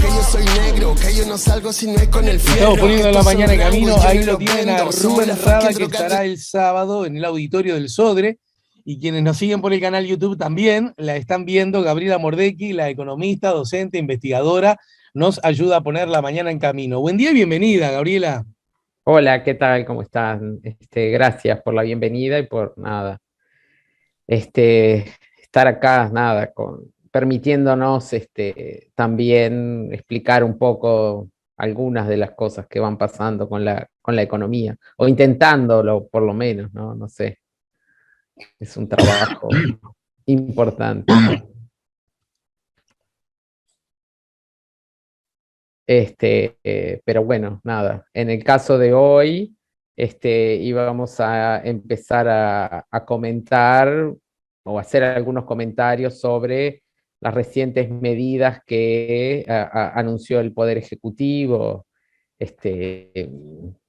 que yo soy negro, que yo no salgo si no es con el fierro. Estamos poniendo la Estos mañana en son camino. rangos, yo Ahí no lo los tienen a vendo. Son Rubén motherfucking Rada, que drogados. estará el sábado en el auditorio del Sodre. Y quienes nos siguen por el canal YouTube también la están viendo. Gabriela Mordecki, la economista, docente, investigadora, nos ayuda a poner la mañana en camino. Buen día y bienvenida, Gabriela. Hola, ¿qué tal? ¿Cómo están? Gracias por la bienvenida y por nada, estar acá, nada, permitiéndonos también explicar un poco algunas de las cosas que van pasando con la economía, o intentándolo por lo menos, ¿no? No sé, es un trabajo importante. Pero bueno, nada, en el caso de hoy, íbamos a empezar a comentar o hacer algunos comentarios sobre las recientes medidas que anunció el Poder Ejecutivo,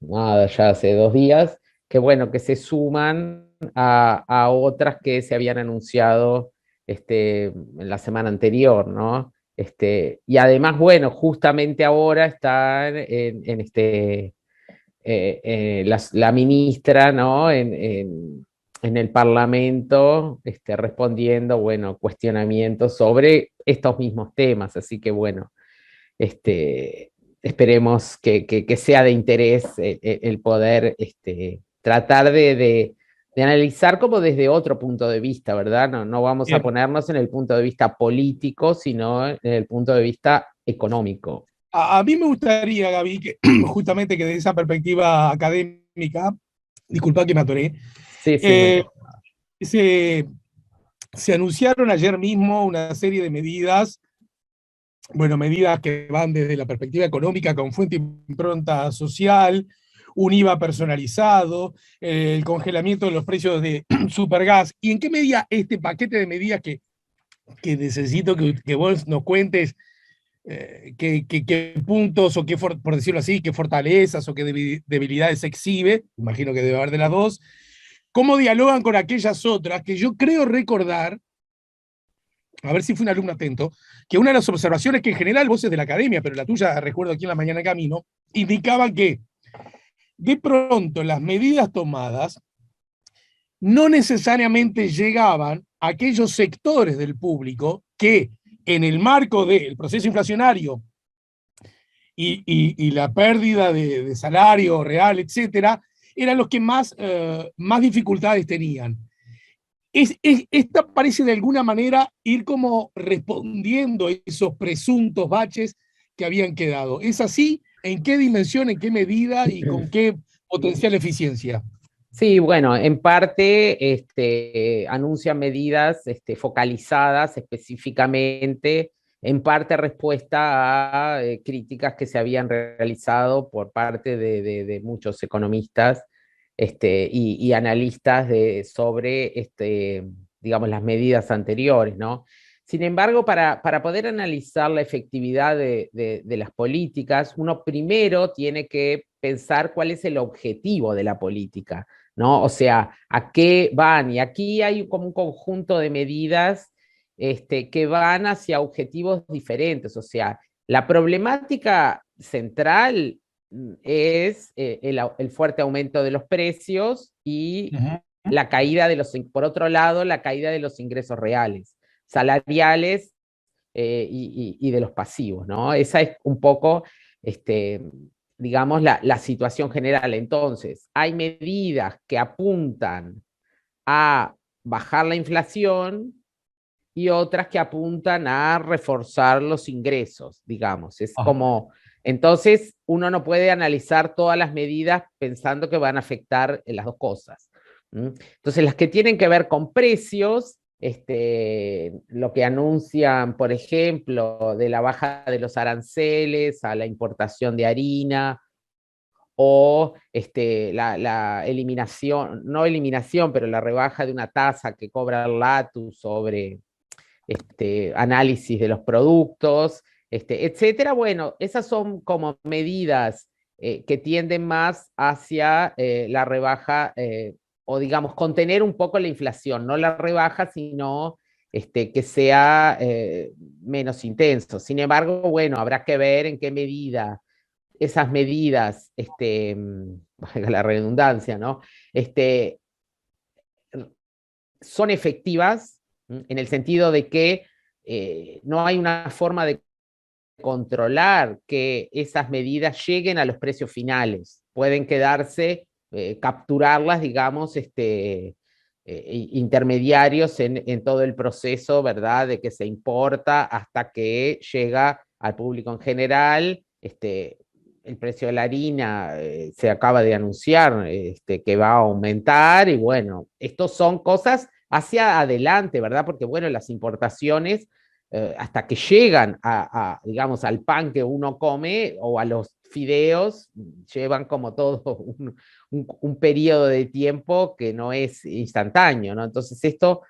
nada, ya hace 2 días, que bueno, que se suman a otras que se habían anunciado en la semana anterior, ¿no? Y además, bueno, justamente ahora está la ministra, ¿no? En el Parlamento, respondiendo, bueno, cuestionamientos sobre estos mismos temas. Así que, bueno, esperemos que sea de interés el poder tratar de analizar como desde otro punto de vista, ¿verdad? No vamos a ponernos en el punto de vista político, sino en el punto de vista económico. A mí me gustaría, Gaby, que justamente que desde esa perspectiva académica, disculpa que me atoré, sí, sí, se anunciaron ayer mismo una serie de medidas, bueno, medidas que van desde la perspectiva económica con fuente y impronta social, un IVA personalizado, el congelamiento de los precios de Supergas. ¿Y en qué medida este paquete de medidas que necesito que vos nos cuentes qué puntos o qué, por decirlo así, qué fortalezas o qué debilidades exhibe, imagino que debe haber de las dos, cómo dialogan con aquellas otras que yo creo recordar, a ver si fui un alumno atento, que una de las observaciones que en general vos es de la academia, pero la tuya recuerdo aquí en la mañana en camino, indicaban que de pronto las medidas tomadas no necesariamente llegaban a aquellos sectores del público que en el marco del proceso inflacionario y la pérdida de salario real, etcétera, eran los que más dificultades tenían. Esta parece de alguna manera ir como respondiendo a esos presuntos baches que habían quedado. ¿Es así? ¿En qué dimensión, en qué medida y con qué potencial eficiencia? Sí, bueno, en parte anuncia medidas focalizadas específicamente, en parte respuesta a críticas que se habían realizado por parte de muchos economistas y analistas sobre digamos, las medidas anteriores, ¿no? Sin embargo, para poder analizar la efectividad de las políticas, uno primero tiene que pensar cuál es el objetivo de la política, ¿no? O sea, ¿a qué van? Y aquí hay como un conjunto de medidas que van hacia objetivos diferentes. O sea, la problemática central es el fuerte aumento de los precios y la caída de por otro lado, la caída de los ingresos reales, salariales y de los pasivos, ¿no? Esa es un poco, digamos, la situación general. Entonces, hay medidas que apuntan a bajar la inflación y otras que apuntan a reforzar los ingresos, digamos. Es como, entonces, uno no puede analizar todas las medidas pensando que van a afectar las dos cosas. Entonces, las que tienen que ver con precios, lo que anuncian, por ejemplo, de la baja de los aranceles a la importación de harina, o la eliminación, no eliminación, pero la rebaja de una tasa que cobra el LATU sobre análisis de los productos, etcétera. Bueno, esas son como medidas que tienden más hacia la rebaja o digamos contener un poco la inflación, no la rebaja, sino que sea menos intenso. Sin embargo, bueno, habrá que ver en qué medida esas medidas, valga la redundancia, ¿no? Son efectivas, en el sentido de que no hay una forma de controlar que esas medidas lleguen a los precios finales. Pueden quedarse, capturarlas, digamos, intermediarios en todo el proceso, ¿verdad? De que se importa hasta que llega al público en general. El precio de la harina se acaba de anunciar que va a aumentar, y bueno, estos son cosas hacia adelante, ¿verdad? Porque bueno, las importaciones hasta que llegan digamos, al pan que uno come o a los fideos, llevan como todo un periodo de tiempo que no es instantáneo, ¿no? Entonces esto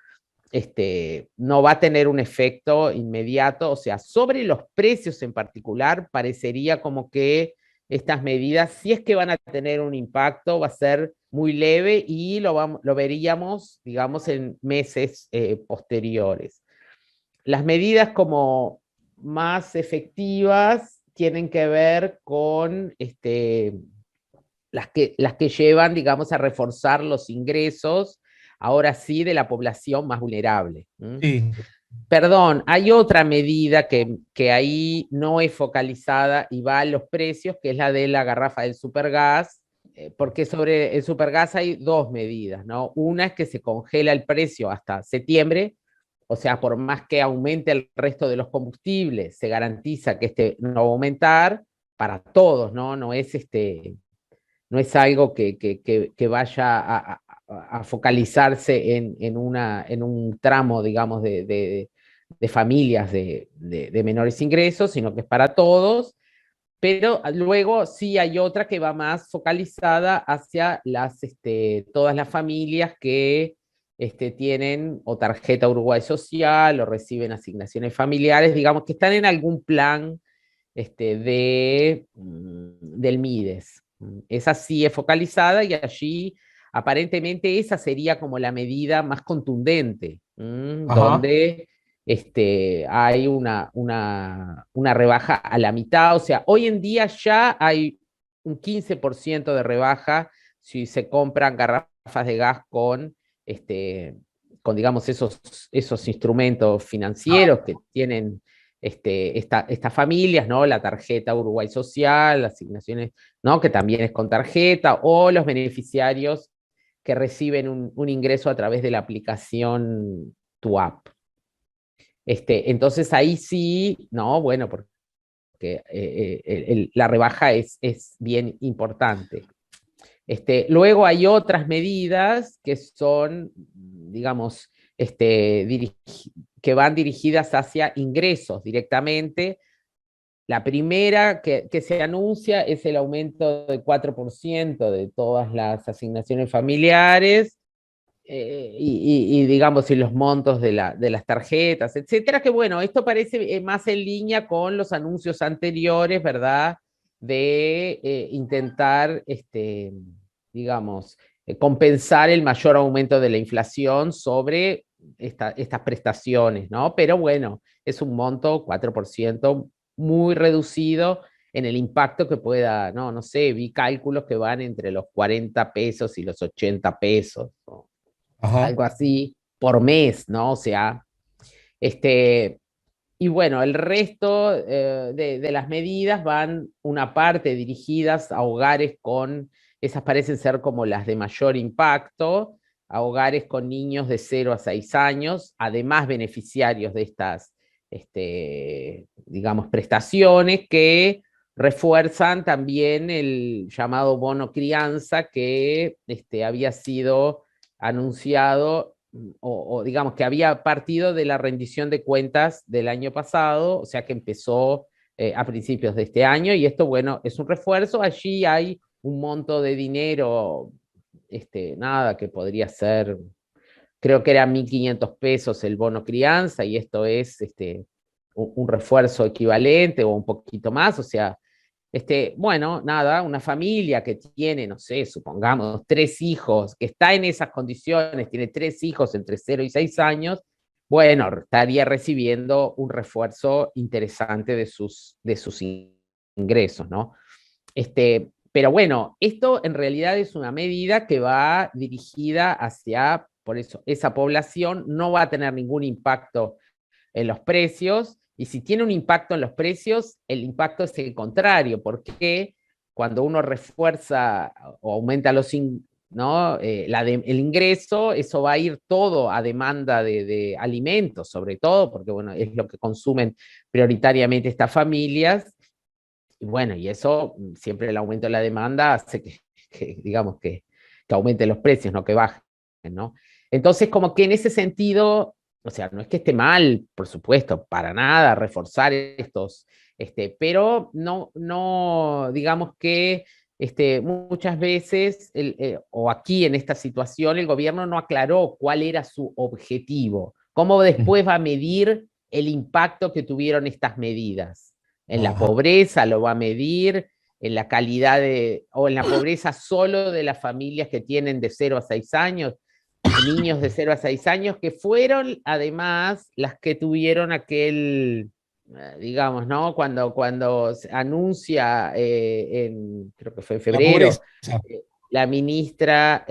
no va a tener un efecto inmediato, o sea, sobre los precios en particular, parecería como que estas medidas, si es que van a tener un impacto, va a ser muy leve y lo veríamos, digamos, en meses posteriores. Las medidas como más efectivas tienen que ver con las que llevan, digamos, a reforzar los ingresos, ahora sí, de la población más vulnerable. Sí. Perdón, hay otra medida que ahí no es focalizada y va a los precios, que es la de la garrafa del supergas, porque sobre el supergas hay dos medidas, ¿no? Una es que se congela el precio hasta septiembre, o sea, por más que aumente el resto de los combustibles, se garantiza que no va a aumentar para todos, ¿no? No es algo que vaya a focalizarse en un tramo, digamos, de familias de menores ingresos, sino que es para todos. Pero luego sí hay otra que va más focalizada hacia todas las familias que tienen o tarjeta Uruguay Social o reciben asignaciones familiares, digamos, que están en algún plan del MIDES. Esa sí es focalizada, y allí aparentemente esa sería como la medida más contundente, donde hay una rebaja a la mitad. O sea, hoy en día ya hay un 15% de rebaja si se compran garrafas de gas con digamos, esos instrumentos financieros que tienen estas familias, ¿no? La tarjeta Uruguay Social, las asignaciones, ¿no? Que también es con tarjeta, o los beneficiarios que reciben un ingreso a través de la aplicación Tu App. Entonces ahí sí, no, bueno, porque la rebaja es bien importante. Luego hay otras medidas que son, digamos, que van dirigidas hacia ingresos directamente. La primera que se anuncia es el aumento del 4% de todas las asignaciones familiares, digamos, y los montos de las tarjetas, etcétera, que bueno, esto parece más en línea con los anuncios anteriores, ¿verdad? De intentar, digamos, compensar el mayor aumento de la inflación sobre estas prestaciones, ¿no? Pero bueno, es un monto, 4%, muy reducido en el impacto que pueda, no sé, vi cálculos que van entre los 40 pesos y los 80 pesos, ¿no? Algo así, por mes, ¿no? O sea, y bueno, el resto de las medidas van una parte dirigidas a hogares esas parecen ser como las de mayor impacto, a hogares con niños de 0 a 6 años, además beneficiarios de estas, digamos, prestaciones que refuerzan también el llamado bono crianza que había sido anunciado o digamos que había partido de la rendición de cuentas del año pasado, o sea que empezó a principios de este año, y esto, bueno, es un refuerzo. Allí hay un monto de dinero, nada, que podría ser, creo que era 1.500 pesos el bono crianza, y esto es un refuerzo equivalente o un poquito más, o sea, bueno, nada, una familia que tiene, no sé, supongamos 3 hijos, que está en esas condiciones, tiene 3 hijos entre 0 y 6 años, bueno, estaría recibiendo un refuerzo interesante de sus ingresos, ¿no? Pero bueno, esto en realidad es una medida que va dirigida hacia, por eso, esa población no va a tener ningún impacto en los precios, y si tiene un impacto en los precios, el impacto es el contrario, porque cuando uno refuerza o aumenta ¿no? El ingreso, eso va a ir todo a demanda de alimentos, sobre todo, porque bueno, es lo que consumen prioritariamente estas familias, y bueno, y eso siempre el aumento de la demanda hace digamos, que aumenten los precios, no que bajen, ¿no? Entonces, como que en ese sentido, o sea, no es que esté mal, por supuesto, para nada, reforzar estos, pero no, digamos que muchas veces, o aquí en esta situación, el gobierno no aclaró cuál era su objetivo, cómo después va a medir el impacto que tuvieron estas medidas. En la pobreza lo va a medir, en la calidad o en la pobreza solo de las familias que tienen de 0 a 6 años, niños de 0 a 6 años, que fueron además las que tuvieron aquel, digamos, ¿no? Cuando se anuncia, creo que fue en La febrero, pobreza. la ministra,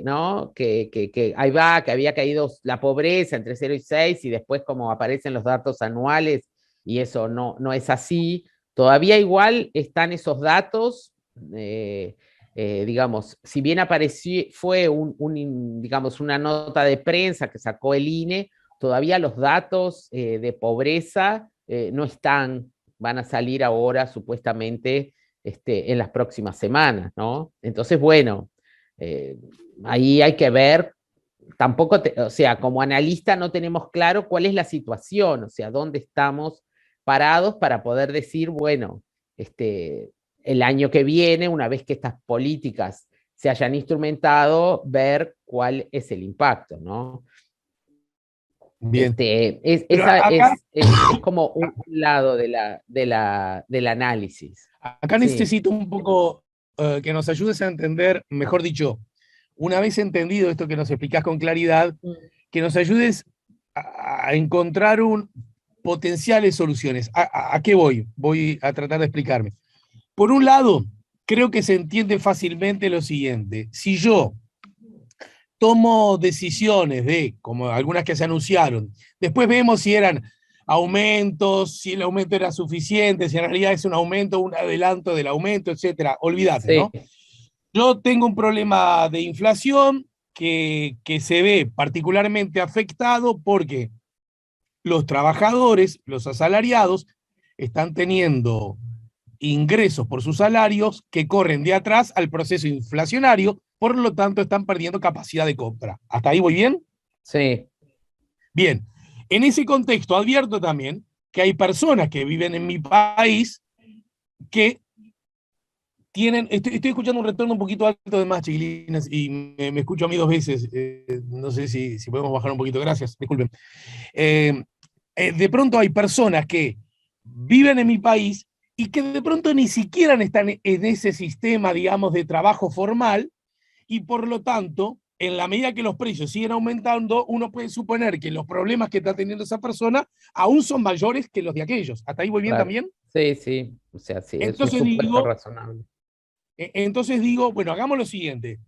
¿no? Que ahí va, que había caído la pobreza entre 0 y 6, y después como aparecen los datos anuales, y eso no es así. Todavía igual están esos datos, digamos, si bien apareció, fue digamos, una nota de prensa que sacó el INE, todavía los datos de pobreza no están, van a salir ahora supuestamente en las próximas semanas, ¿no? Entonces, bueno, ahí hay que ver, tampoco, o sea, como analista no tenemos claro cuál es la situación, o sea, dónde estamos parados para poder decir, bueno, el año que viene, una vez que estas políticas se hayan instrumentado, ver cuál es el impacto, ¿no? Bien. Esa es como un lado del análisis. Acá Sí. necesito un poco que nos ayudes a entender, mejor dicho, una vez entendido esto que nos explicás con claridad, que nos ayudes a encontrar potenciales soluciones. ¿A qué voy? Voy a tratar de explicarme. Por un lado, creo que se entiende fácilmente lo siguiente. Si yo tomo decisiones como algunas que se anunciaron, después vemos si eran aumentos, si el aumento era suficiente, si en realidad es un aumento, un adelanto del aumento, etcétera. Olvídate, Sí. ¿no? Yo tengo un problema de inflación que se ve particularmente afectado porque los trabajadores, los asalariados, están teniendo ingresos por sus salarios que corren de atrás al proceso inflacionario, por lo tanto están perdiendo capacidad de compra. ¿Hasta ahí voy bien? Sí. Bien. En ese contexto advierto también que hay personas que viven en mi país que tienen, estoy escuchando un retorno un poquito alto de más, chiquilinas, y me escucho a mí 2 veces. No sé si podemos bajar un poquito. Gracias, disculpen. De pronto hay personas que viven en mi país y que de pronto ni siquiera están en ese sistema, digamos, de trabajo formal, y por lo tanto, en la medida que los precios siguen aumentando, uno puede suponer que los problemas que está teniendo esa persona aún son mayores que los de aquellos. ¿Hasta ahí voy bien Claro. también? Sí, sí, o sea, sí, es un Entonces supuesto digo, razonable. bueno, hagamos lo siguiente.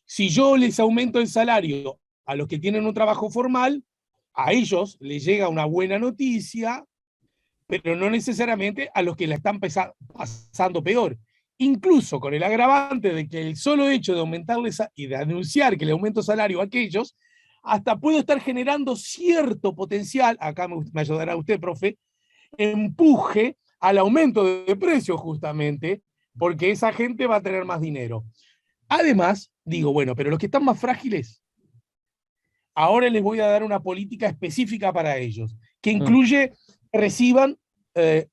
Si yo les aumento el salario a los que tienen un trabajo formal, a ellos les llega una buena noticia, pero no necesariamente a los que la están pasando peor. Incluso con el agravante de que el solo hecho de aumentarles y de anunciar que le aumento salario a aquellos, hasta puedo estar generando cierto potencial, acá me ayudará usted, profe, empuje al aumento de precios justamente, porque esa gente va a tener más dinero. Además, digo, bueno, pero los que están más frágiles, ahora les voy a dar una política específica para ellos, que incluye que reciban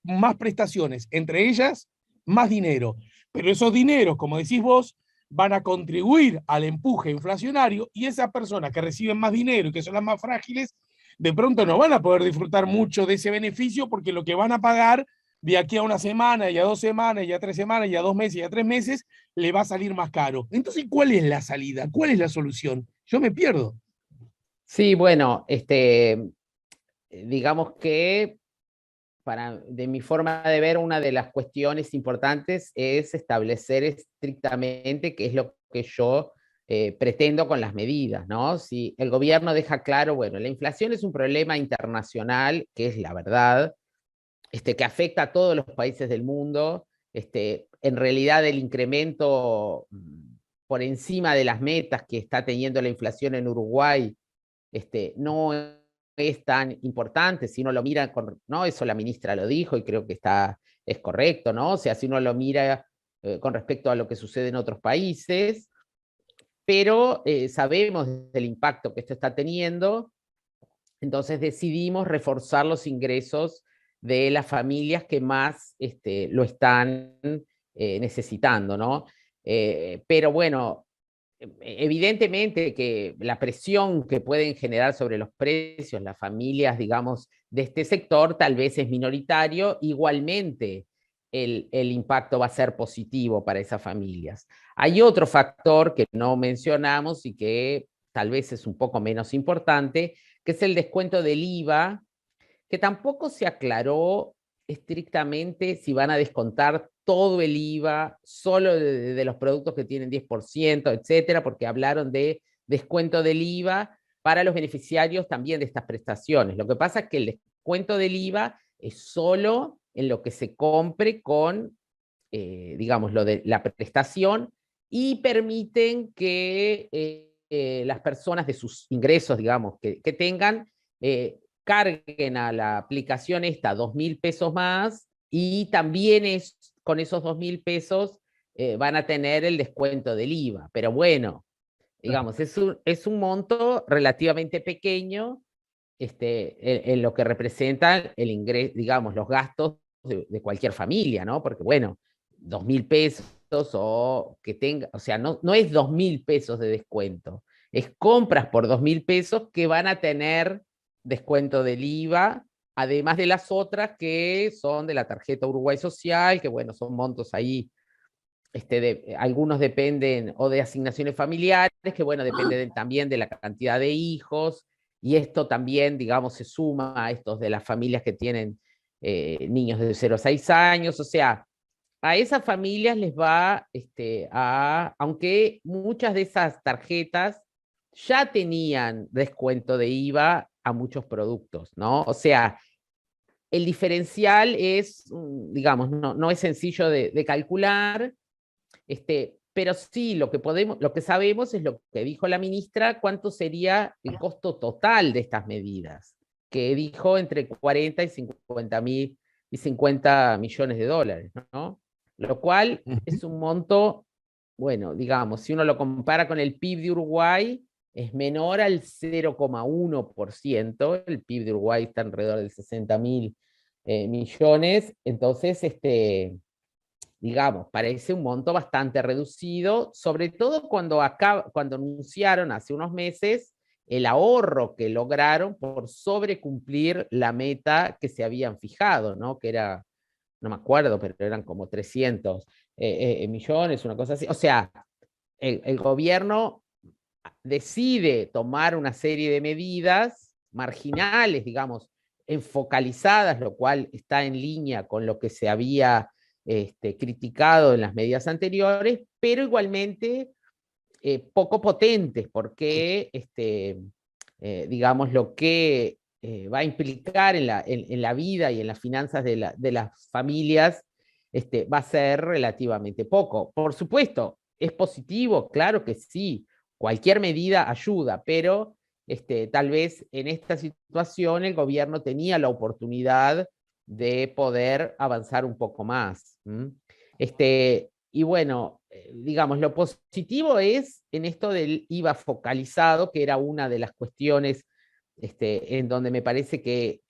más prestaciones, entre ellas más dinero. Pero esos dineros, como decís vos, van a contribuir al empuje inflacionario, y esas personas que reciben más dinero y que son las más frágiles, de pronto no van a poder disfrutar mucho de ese beneficio, porque lo que van a pagar de aquí a una semana, y a 2 semanas, y a 3 semanas, y a 2 meses, y a 3 meses, le va a salir más caro. Entonces, ¿cuál es la salida? ¿Cuál es la solución? Yo me pierdo. Sí, bueno, digamos que de mi forma de ver, una de las cuestiones importantes es establecer estrictamente qué es lo que yo pretendo con las medidas, ¿no? Si el gobierno deja claro, bueno, la inflación es un problema internacional, que es la verdad, que afecta a todos los países del mundo. En realidad el incremento por encima de las metas que está teniendo la inflación en Uruguay no es tan importante. Si uno lo mira, ¿no? Eso la ministra lo dijo y creo que es correcto, ¿no? O sea, si uno lo mira con respecto a lo que sucede en otros países, pero sabemos del impacto que esto está teniendo, entonces decidimos reforzar los ingresos de las familias que más lo están necesitando, ¿no? Pero bueno, evidentemente que la presión que pueden generar sobre los precios las familias, digamos, de este sector tal vez es minoritario. Igualmente el impacto va a ser positivo para esas familias. Hay otro factor que no mencionamos y que tal vez es un poco menos importante, que es el descuento del IVA, que tampoco se aclaró estrictamente si van a descontar todo el IVA, solo de los productos que tienen 10%, etcétera, porque hablaron de descuento del IVA para los beneficiarios también de estas prestaciones. Lo que pasa es que el descuento del IVA es solo en lo que se compre con, digamos, lo de la prestación, y permiten que las personas de sus ingresos, digamos, que tengan, carguen a la aplicación esta 2.000 pesos más, y también con esos 2.000 pesos van a tener el descuento del IVA. Pero bueno, digamos, es un monto relativamente pequeño en lo que representa el ingreso, digamos, los gastos de cualquier familia, ¿no? Porque bueno, 2.000 pesos o que tenga, o sea, no es 2.000 pesos de descuento, es compras por 2.000 pesos que van a tener descuento del IVA, además de las otras que son de la tarjeta Uruguay Social, que bueno, son montos ahí, algunos dependen o de asignaciones familiares, que bueno, dependen también de la cantidad de hijos, y esto también, digamos, se suma a estos de las familias que tienen niños de 0 a 6 años. O sea, a esas familias les va, aunque muchas de esas tarjetas ya tenían descuento de IVA a muchos productos, ¿no? O sea, el diferencial es, digamos, no es sencillo de calcular, pero sí, lo que sabemos es lo que dijo la ministra, cuánto sería el costo total de estas medidas, que dijo entre 40 y 50 millones de dólares, ¿no? Lo cual es un monto, bueno, digamos, si uno lo compara con el PIB de Uruguay, es menor al 0,1%. El PIB de Uruguay está alrededor de 60.000 millones. Entonces, digamos, parece un monto bastante reducido, sobre todo cuando anunciaron hace unos meses el ahorro que lograron por sobrecumplir la meta que se habían fijado, ¿no? Que era, no me acuerdo, pero eran como 300 millones, una cosa así. O sea, el gobierno decide tomar una serie de medidas marginales, digamos, enfocalizadas, lo cual está en línea con lo que se había criticado en las medidas anteriores, pero igualmente poco potentes, porque digamos, lo que va a implicar en la vida y en las finanzas de las familias va a ser relativamente poco. Por supuesto, ¿es positivo? Claro que sí, cualquier medida ayuda, pero tal vez en esta situación el gobierno tenía la oportunidad de poder avanzar un poco más. Y bueno, digamos, lo positivo es en esto del IVA focalizado, que era una de las cuestiones en donde me parece que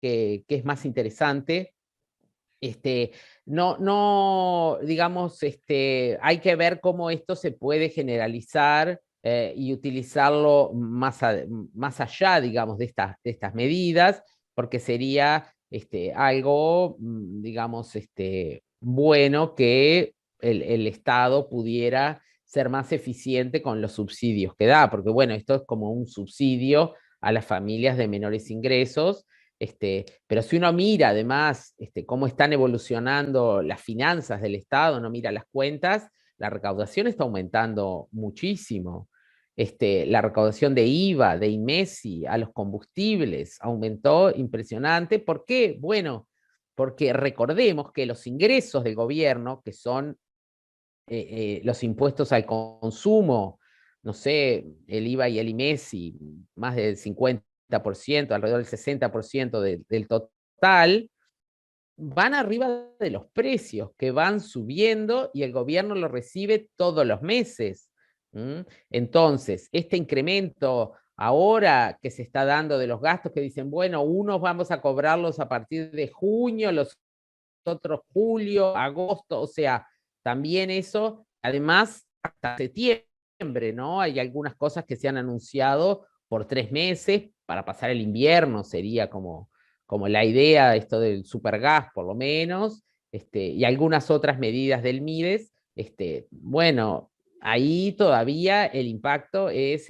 es más interesante. No, digamos, hay que ver cómo esto se puede generalizar y utilizarlo más allá, digamos, de estas medidas, porque sería algo, digamos, bueno que el Estado pudiera ser más eficiente con los subsidios que da, porque bueno, esto es como un subsidio a las familias de menores ingresos, pero si uno mira además cómo están evolucionando las finanzas del Estado, no mira las cuentas, la recaudación está aumentando muchísimo. La recaudación de IVA, de IMESI, a los combustibles aumentó impresionante. ¿Por qué? Bueno, porque recordemos que los ingresos del gobierno, que son los impuestos al consumo, no sé, el IVA y el IMESI, más del 50%, alrededor del 60% del total, van arriba de los precios que van subiendo y el gobierno lo recibe todos los meses. Entonces, este incremento ahora que se está dando de los gastos que dicen, bueno, unos vamos a cobrarlos a partir de junio, los otros julio, agosto, o sea, también eso, además, hasta septiembre, ¿no? Hay algunas cosas que se han anunciado por 3 meses para pasar el invierno, sería como la idea, esto del supergas por lo menos, y algunas otras medidas del MIDES, bueno, ahí todavía el impacto es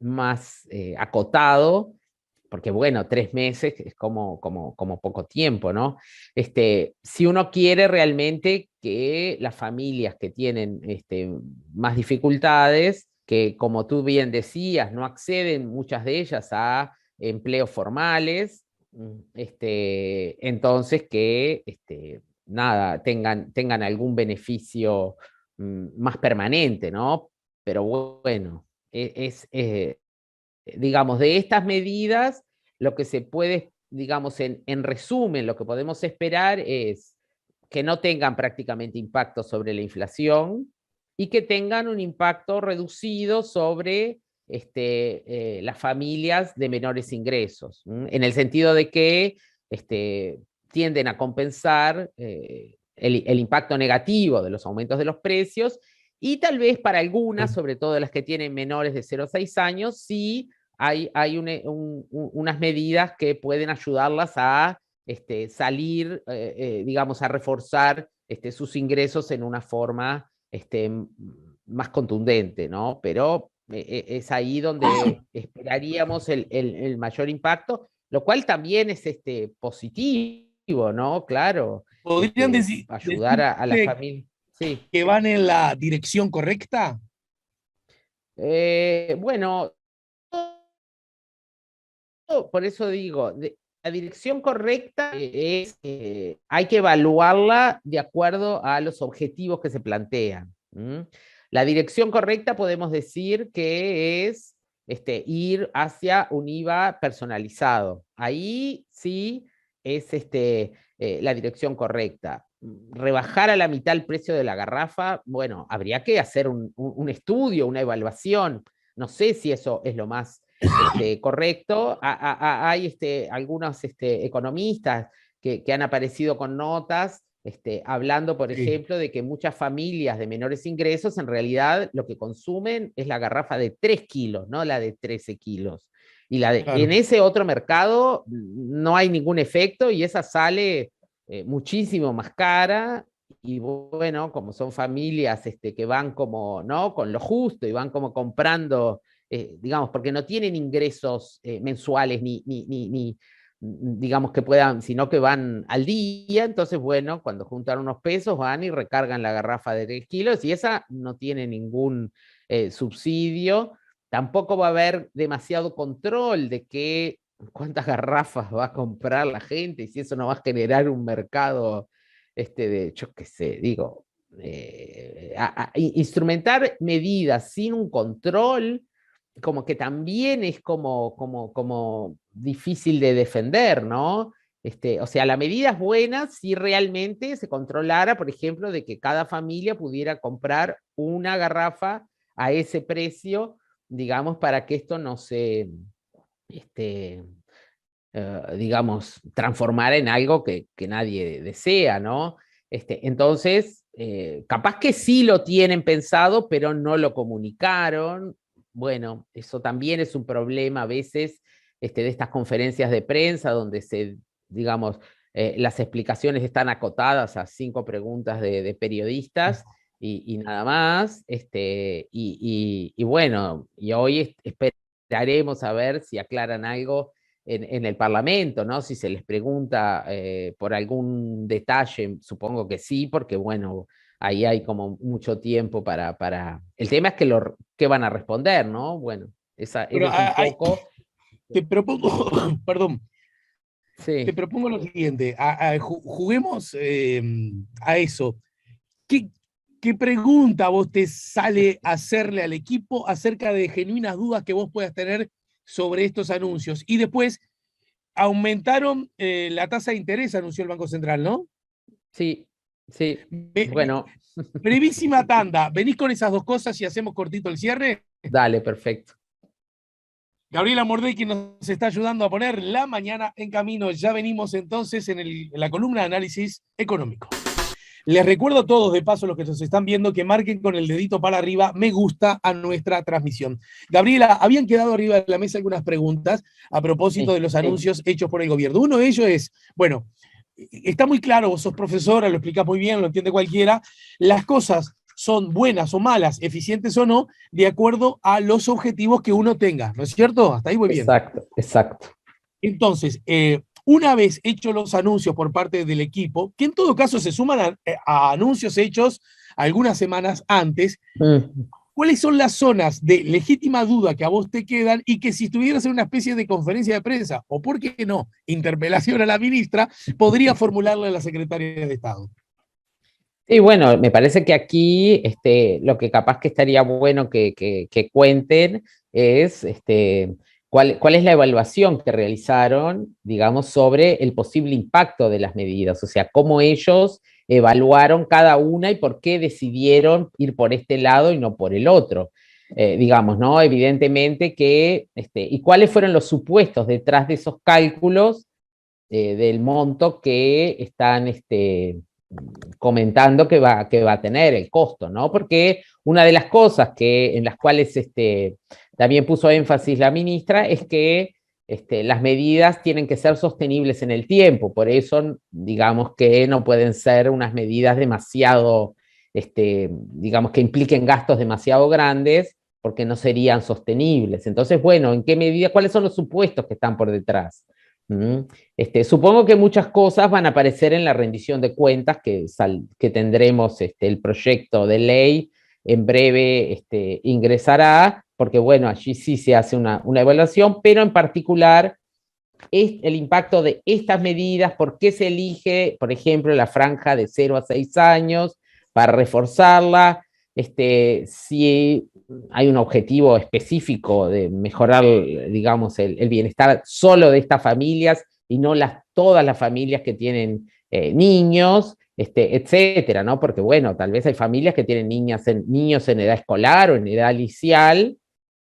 más acotado, porque bueno, 3 meses es como poco tiempo, ¿no? Si uno quiere realmente que las familias que tienen más dificultades, que como tú bien decías, no acceden muchas de ellas a empleos formales, entonces que nada, tengan algún beneficio más permanente, ¿no? Pero bueno, digamos, de estas medidas, lo que se puede, digamos, en resumen, lo que podemos esperar es que no tengan prácticamente impacto sobre la inflación y que tengan un impacto reducido sobre las familias de menores ingresos, en el sentido de que tienden a compensar el impacto negativo de los aumentos de los precios y tal vez para algunas, sobre todo las que tienen menores de 0 a 6 años, sí hay unas medidas que pueden ayudarlas a salir, digamos, a reforzar sus ingresos en una forma más contundente, ¿no? Pero es ahí donde esperaríamos el mayor impacto, lo cual también es positivo, ¿no? Claro, ¿Podrían ayudar a la decirse familia. Sí. que van en la dirección correcta? Bueno, por eso digo, la dirección correcta es, hay que evaluarla de acuerdo a los objetivos que se plantean. La dirección correcta podemos decir que es ir hacia un IVA personalizado. Ahí sí es la dirección correcta. Rebajar a la mitad el precio de la garrafa, bueno, habría que hacer un estudio, una evaluación. No sé si eso es lo más correcto. Hay algunos economistas que han aparecido con notas hablando, por ejemplo, de que muchas familias de menores ingresos en realidad lo que consumen es la garrafa de 3 kilos, no la de 13 kilos. Y Claro. en ese otro mercado no hay ningún efecto y esa sale muchísimo más cara. Y bueno, como son familias que van como, ¿no? Con lo justo y van como comprando digamos, porque no tienen ingresos mensuales ni, digamos, que puedan, sino que van al día, entonces, bueno, cuando juntan unos pesos van y recargan la garrafa de 3 kilos y esa no tiene ningún subsidio. Tampoco va a haber demasiado control de cuántas garrafas va a comprar la gente y si eso no va a generar un mercado de, yo qué sé, digo, instrumentar medidas sin un control como que también es como difícil de defender, ¿no? O sea, la medida es buena si realmente se controlara, por ejemplo, de que cada familia pudiera comprar una garrafa a ese precio, digamos, para que esto no se, digamos, transformara en algo que nadie desea, ¿no? Entonces, capaz que sí lo tienen pensado, pero no lo comunicaron. Bueno, eso también es un problema a veces de estas conferencias de prensa donde digamos, las explicaciones están acotadas a 5 preguntas de periodistas y nada más. Y bueno, y hoy esperaremos a ver si aclaran algo en el Parlamento, ¿no? Si se les pregunta por algún detalle, supongo que sí, porque bueno, ahí hay como mucho tiempo para... El tema es que van a responder, ¿no? Bueno, ese Pero es un poco... te propongo, perdón, te Sí. propongo lo siguiente, juguemos a eso. ¿Qué, ¿Qué pregunta vos te sale hacerle al equipo acerca de genuinas dudas que vos puedas tener sobre estos anuncios? Y después, aumentaron la tasa de interés, anunció el Banco Central, ¿no? Sí, sí, Be- be- bueno, brevísima tanda. ¿Venís con esas dos cosas y hacemos cortito el cierre? dale, perfecto. Gabriela Mordey, quien nos está ayudando a poner la mañana en camino. Ya venimos entonces en la columna de análisis económico. Les recuerdo a todos, de paso, los que nos están viendo, que marquen con el dedito para arriba, me gusta a nuestra transmisión. Gabriela, habían quedado arriba de la mesa algunas preguntas a propósito de los anuncios hechos por el gobierno. Uno de ellos es, bueno, está muy claro, vos sos profesora, lo explicás muy bien, lo entiende cualquiera, las cosas son buenas o malas, eficientes o no, de acuerdo a los objetivos que uno tenga, ¿no es cierto? Hasta ahí muy bien. Exacto, exacto. Entonces, una vez hechos los anuncios por parte del equipo, que en todo caso se suman a anuncios hechos algunas semanas antes, ¿cuáles son las zonas de legítima duda que a vos te quedan y que si estuvieras en una especie de conferencia de prensa, o por qué no, interpelación a la ministra, podría formularle a la secretaria de Estado? Y bueno, me parece que aquí lo que capaz que estaría bueno que cuenten es cuál es la evaluación que realizaron, digamos, sobre el posible impacto de las medidas, o sea, cómo ellos evaluaron cada una y por qué decidieron ir por este lado y no por el otro. Digamos, ¿no? Evidentemente que, y cuáles fueron los supuestos detrás de esos cálculos del monto que están comentando que va a tener el costo, ¿no? Porque una de las cosas en las cuales también puso énfasis la ministra es que las medidas tienen que ser sostenibles en el tiempo, por eso digamos que no pueden ser unas medidas demasiado, digamos que impliquen gastos demasiado grandes, porque no serían sostenibles. Entonces, bueno, ¿en qué medida, cuáles son los supuestos que están por detrás? Supongo que muchas cosas van a aparecer en la rendición de cuentas que tendremos, el proyecto de ley en breve ingresará, porque bueno, allí sí se hace una evaluación, pero en particular es el impacto de estas medidas, por qué se elige, por ejemplo, la franja de 0 a 6 años para reforzarla, si hay un objetivo específico de mejorar, digamos, el bienestar solo de estas familias y no todas las familias que tienen niños, etcétera, ¿no? Porque, bueno, tal vez hay familias que tienen niños en edad escolar o en edad liceal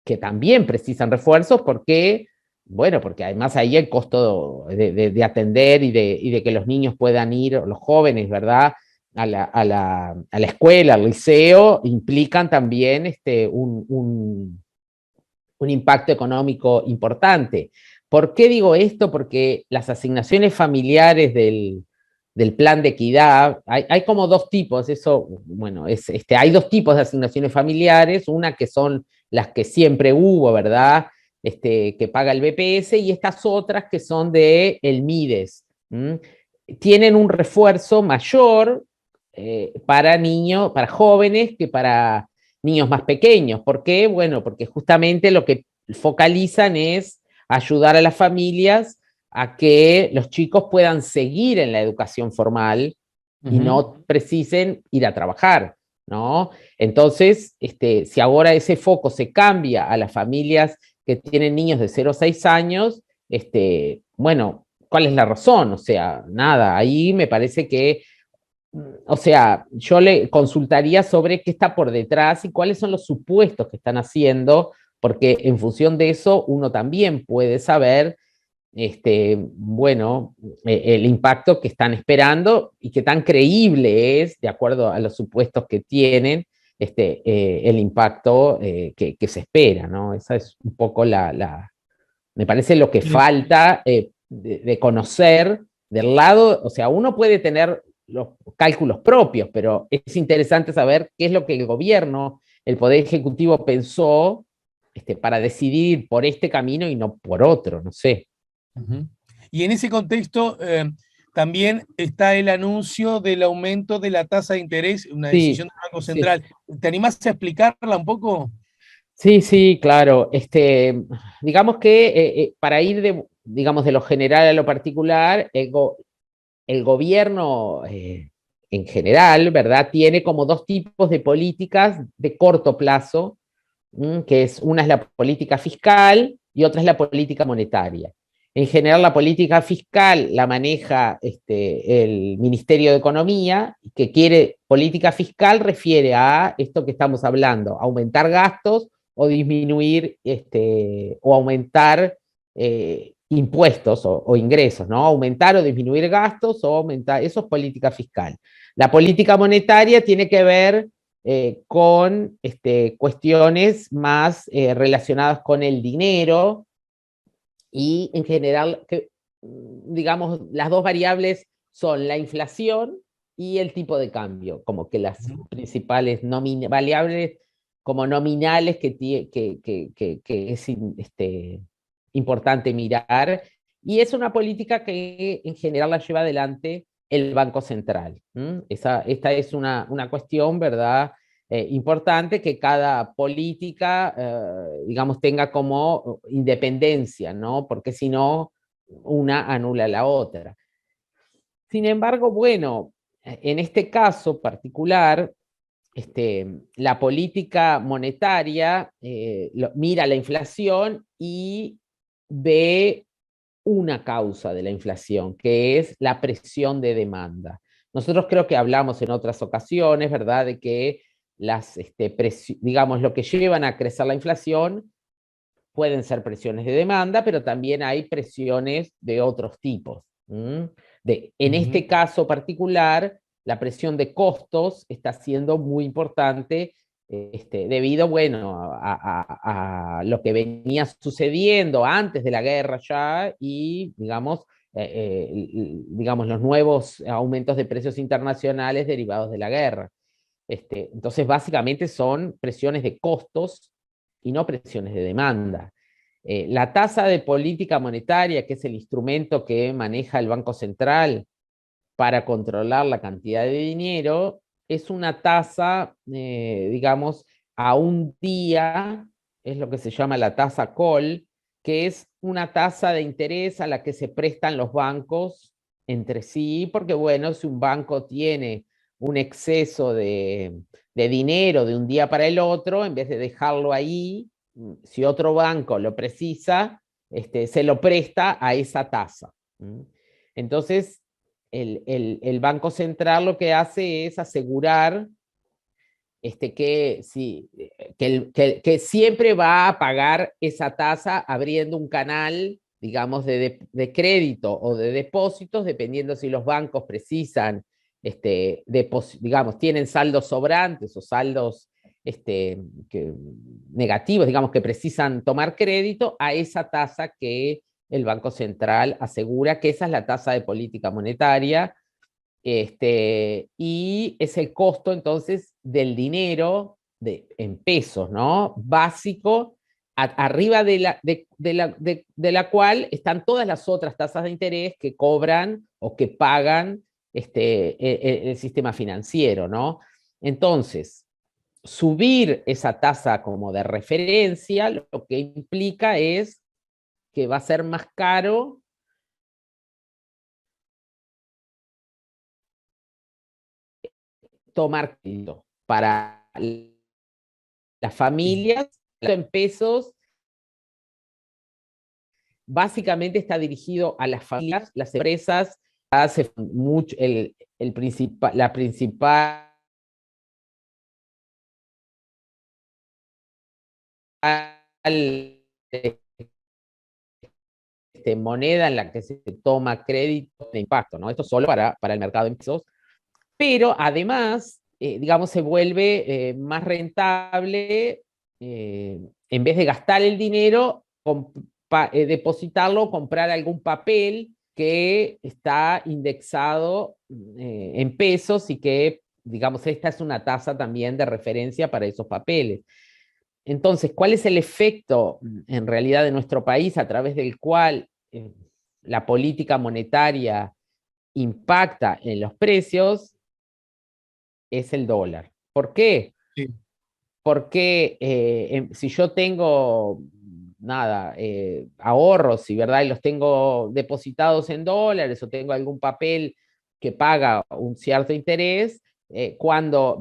que también precisan refuerzos porque, bueno, porque además ahí el costo de atender y de que los niños puedan ir, los jóvenes, ¿verdad?, a la escuela, al liceo, implican también un impacto económico importante. ¿Por qué digo esto? Porque las asignaciones familiares del plan de equidad, hay como dos tipos, eso, bueno, hay dos tipos de asignaciones familiares, una que son las que siempre hubo, ¿verdad?, que paga el BPS, y estas otras que son de el MIDES. Tienen un refuerzo mayor para niños, para jóvenes, que para niños más pequeños. ¿Por qué? Bueno, porque justamente lo que focalizan es ayudar a las familias a que los chicos puedan seguir en la educación formal y no precisen ir a trabajar, ¿no? Entonces, si ahora ese foco se cambia a las familias que tienen niños de 0 a 6 años, bueno, ¿cuál es la razón? O sea, nada, ahí me parece que, o sea, yo le consultaría sobre qué está por detrás y cuáles son los supuestos que están haciendo, porque en función de eso uno también puede saber, bueno, el impacto que están esperando y qué tan creíble es, de acuerdo a los supuestos que tienen, el impacto que se espera, ¿no? Esa es un poco me parece lo que falta de conocer del lado, o sea, uno puede tener los cálculos propios, pero es interesante saber qué es lo que el gobierno, el Poder Ejecutivo pensó para decidir por este camino y no por otro, no sé. Y en ese contexto también está el anuncio del aumento de la tasa de interés, una decisión del Banco Central. Sí. ¿Te animás a explicarla un poco? Sí, sí, claro. Digamos que para ir digamos, de lo general a lo particular, el gobierno en general, ¿verdad? Tiene como dos tipos de políticas de corto plazo, que es una es la política fiscal y otra es la política monetaria. En general, la política fiscal la maneja el Ministerio de Economía, que quiere política fiscal, refiere a esto que estamos hablando, aumentar gastos o disminuir o aumentar impuestos o ingresos, ¿no? Aumentar o disminuir gastos o aumentar, eso es política fiscal. La política monetaria tiene que ver con cuestiones más relacionadas con el dinero y en general, digamos, las dos variables son la inflación y el tipo de cambio, como que las principales variables como nominales que es importante mirar, y es una política que en general la lleva adelante el Banco Central. Esta es una cuestión, ¿verdad?, importante, que cada política, digamos, tenga como independencia, ¿no? Porque si no, una anula la otra. Sin embargo, bueno, en este caso particular, la política monetaria mira la inflación y ve una causa de la inflación, que es la presión de demanda. Nosotros creo que hablamos en otras ocasiones, ¿verdad?, de que digamos, lo que llevan a crecer la inflación pueden ser presiones de demanda, pero también hay presiones de otros tipos. En este caso particular, la presión de costos está siendo muy importante debido, bueno, a lo que venía sucediendo antes de la guerra ya y, digamos, los nuevos aumentos de precios internacionales derivados de la guerra. Entonces, básicamente son presiones de costos y no presiones de demanda. La tasa de política monetaria, que es el instrumento que maneja el Banco Central para controlar la cantidad de dinero, es una tasa, digamos, a un día, es lo que se llama la tasa call, que es una tasa de interés a la que se prestan los bancos entre sí, porque bueno, si un banco tiene un exceso de dinero de un día para el otro, en vez de dejarlo ahí, si otro banco lo precisa, se lo presta a esa tasa. Entonces, el Banco Central lo que hace es asegurar que siempre va a pagar esa tasa abriendo un canal, digamos, de crédito o de depósitos, dependiendo si los bancos precisan, digamos, tienen saldos sobrantes o saldos negativos, digamos, que precisan tomar crédito a esa tasa que el Banco Central asegura, que esa es la tasa de política monetaria, y es el costo entonces del dinero en pesos, ¿no? Básico, arriba de la cual están todas las otras tasas de interés que cobran o que pagan el sistema financiero, ¿no? Entonces, subir esa tasa como de referencia lo que implica es que va a ser más caro tomar crédito para las familias en pesos. Básicamente está dirigido a las familias, las empresas hace mucho la principal moneda en la que se toma crédito de impacto, ¿no? Esto solo para el mercado en pesos, pero además, digamos, se vuelve más rentable, en vez de gastar el dinero, depositarlo, comprar algún papel que está indexado en pesos y que, digamos, esta es una tasa también de referencia para esos papeles. Entonces, ¿cuál es el efecto en realidad de nuestro país a través del cual la política monetaria impacta en los precios? Es el dólar. ¿Por qué? Sí. Porque si yo tengo nada, ahorros y, ¿verdad? Y los tengo depositados en dólares o tengo algún papel que paga un cierto interés, cuando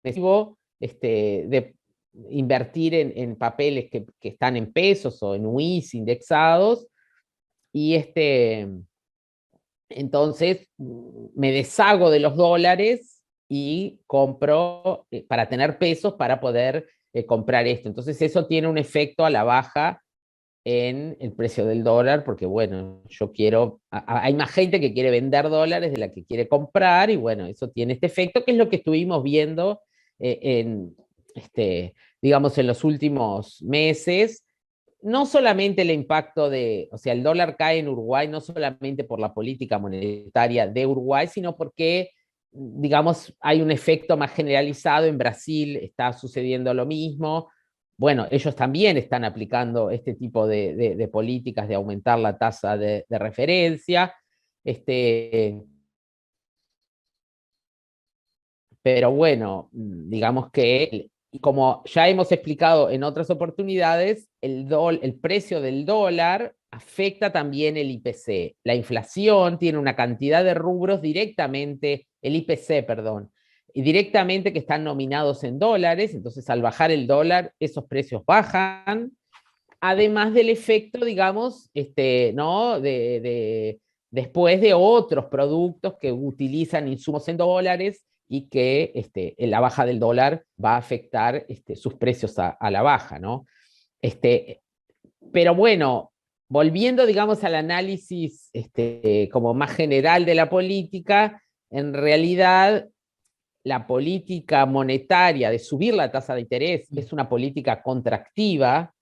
de invertir en papeles que están en pesos o en UIS indexados, y entonces me deshago de los dólares y compro para tener pesos para poder comprar esto. Entonces eso tiene un efecto a la baja en el precio del dólar, porque bueno, yo quiero, hay más gente que quiere vender dólares de la que quiere comprar, y bueno, eso tiene este efecto, que es lo que estuvimos viendo en, digamos, en los últimos meses. No solamente el impacto o sea, el dólar cae en Uruguay no solamente por la política monetaria de Uruguay, sino porque, digamos, hay un efecto más generalizado. En Brasil está sucediendo lo mismo. Bueno, ellos también están aplicando este tipo de políticas de aumentar la tasa de referencia. Pero bueno, digamos que, como ya hemos explicado en otras oportunidades, el precio del dólar afecta también el IPC. La inflación tiene una cantidad de rubros directamente, el IPC, perdón, y directamente que están nominados en dólares. Entonces, al bajar el dólar, esos precios bajan, además del efecto, digamos, ¿no? Después de otros productos que utilizan insumos en dólares, y que la baja del dólar va a afectar sus precios a la baja, ¿no? Pero bueno, volviendo, digamos, al análisis como más general de la política, en realidad la política monetaria de subir la tasa de interés es una política contractiva,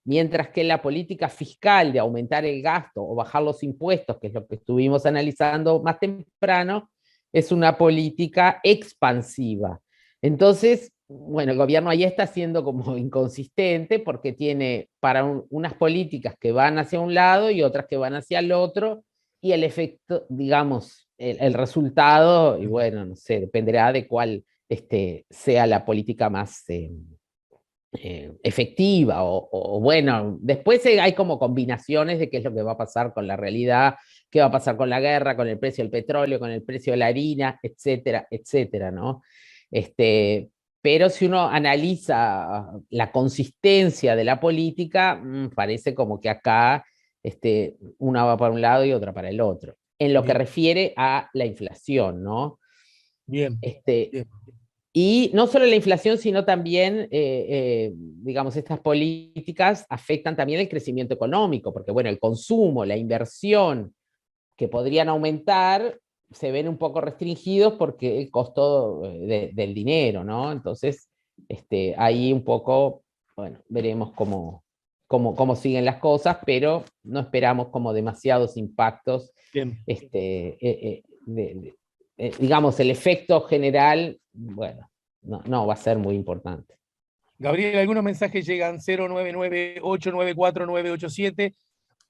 mientras que la política fiscal de aumentar el gasto o bajar los impuestos, que es lo que estuvimos analizando más temprano, es una política expansiva. Entonces, bueno, el gobierno ahí está siendo como inconsistente, porque tiene para unas políticas que van hacia un lado y otras que van hacia el otro, y el efecto, digamos, el resultado, y bueno, no sé, dependerá de cuál sea la política más efectiva, o bueno, después hay como combinaciones de qué es lo que va a pasar con la realidad, qué va a pasar con la guerra, con el precio del petróleo, con el precio de la harina, etcétera, etcétera, ¿no? Pero si uno analiza la consistencia de la política, parece como que acá una va para un lado y otra para el otro, en lo que refiere a la inflación, ¿no? Bien. Bien. Y no solo la inflación, sino también, digamos, estas políticas afectan también el crecimiento económico, porque bueno, el consumo, la inversión que podrían aumentar, se ven un poco restringidos porque el costo del dinero, ¿no? Entonces, ahí un poco, bueno, veremos cómo siguen las cosas, pero no esperamos como demasiados impactos. Bien. Digamos, el efecto general, bueno, no va a ser muy importante. Gabriel, algunos mensajes llegan: 099-894-987.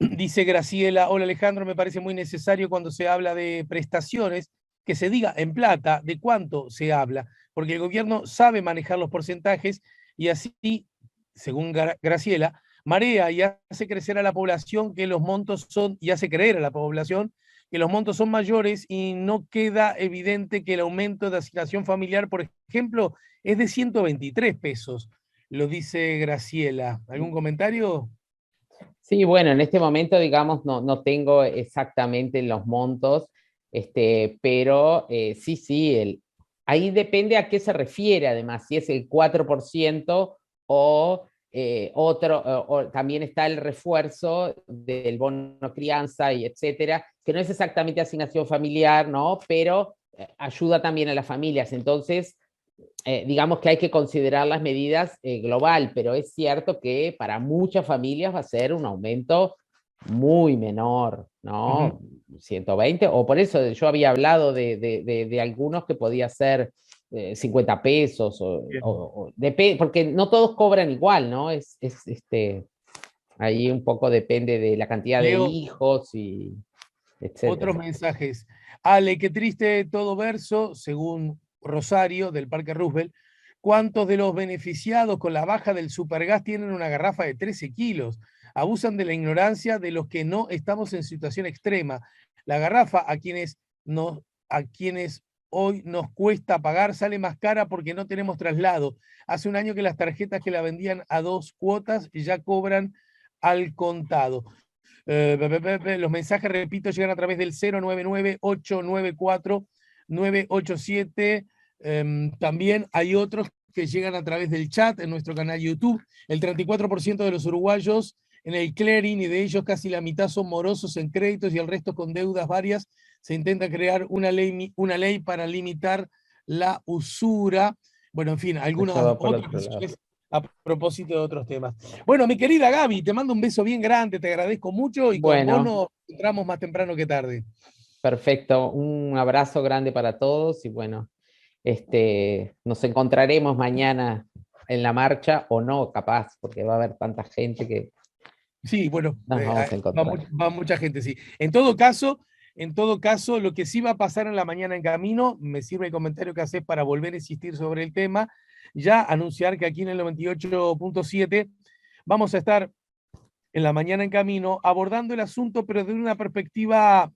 Dice Graciela: hola Alejandro, me parece muy necesario, cuando se habla de prestaciones, que se diga en plata de cuánto se habla, porque el gobierno sabe manejar los porcentajes, y así, según Graciela, marea y hace crecer a la población que los montos son, y hace creer a la población que los montos son mayores, y no queda evidente que el aumento de asignación familiar, por ejemplo, es de 123 pesos. Lo dice Graciela. ¿Algún comentario? Sí, bueno, en este momento, digamos, no tengo exactamente los montos, pero sí, ahí depende a qué se refiere, además, si es el 4% o también está el refuerzo del bono crianza y etcétera, que no es exactamente asignación familiar, ¿no? Pero ayuda también a las familias. Entonces, digamos que hay que considerar las medidas global, pero es cierto que para muchas familias va a ser un aumento muy menor, ¿no? 120, o por eso yo había hablado de algunos que podía ser 50 pesos, porque no todos cobran igual, ¿no? Ahí un poco depende de la cantidad de Leo hijos y otros etcétera. mensajes. Ale, qué triste todo verso, según Rosario, del Parque Roosevelt. ¿Cuántos de los beneficiados con la baja del supergas tienen una garrafa de 13 kilos? Abusan de la ignorancia de los que no estamos en situación extrema. La garrafa a quienes hoy nos cuesta pagar sale más cara porque no tenemos traslado. Hace un año que las tarjetas que la vendían a 2 cuotas ya cobran al contado. Los mensajes, repito, llegan a través del 099-894-987. También hay otros que llegan a través del chat en nuestro canal YouTube. El 34% de los uruguayos en el clearing, y de ellos casi la mitad son morosos en créditos y el resto con deudas varias. Se intenta crear una ley para limitar la usura. Bueno, en fin, Eso algunas va por otras otro lado. menciones a propósito de otros temas. Bueno, mi querida Gaby, te mando un beso bien grande, te agradezco mucho y con vos Bueno, nos encontramos más temprano que tarde. perfecto. Un abrazo grande para todos y bueno, nos encontraremos mañana en la marcha o no, capaz, porque va a haber tanta gente que Sí, bueno, nos vamos a encontrar. va mucha gente, sí. En todo caso, lo que sí va a pasar en la mañana en camino, me sirve el comentario que haces para volver a insistir sobre el tema, ya anunciar que aquí en el 98.7 vamos a estar en la mañana en camino abordando el asunto, pero desde una perspectiva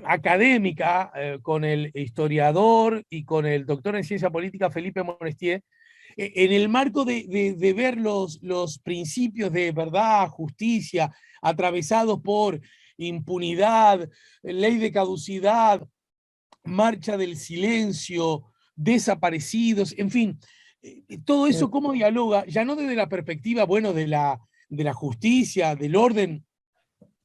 académica, con el historiador y con el doctor en ciencia política Felipe Monestier, en el marco de ver los principios de verdad, justicia, atravesados por impunidad, ley de caducidad, marcha del silencio, desaparecidos, en fin, todo eso cómo dialoga, ya no desde la perspectiva, bueno, de la justicia, del orden,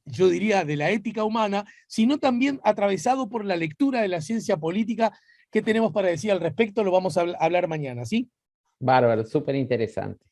yo diría, de la ética humana, sino también atravesado por la lectura de la ciencia política. ¿Qué tenemos para decir al respecto? Lo vamos a hablar mañana, ¿sí? Bárbaro, súper interesante.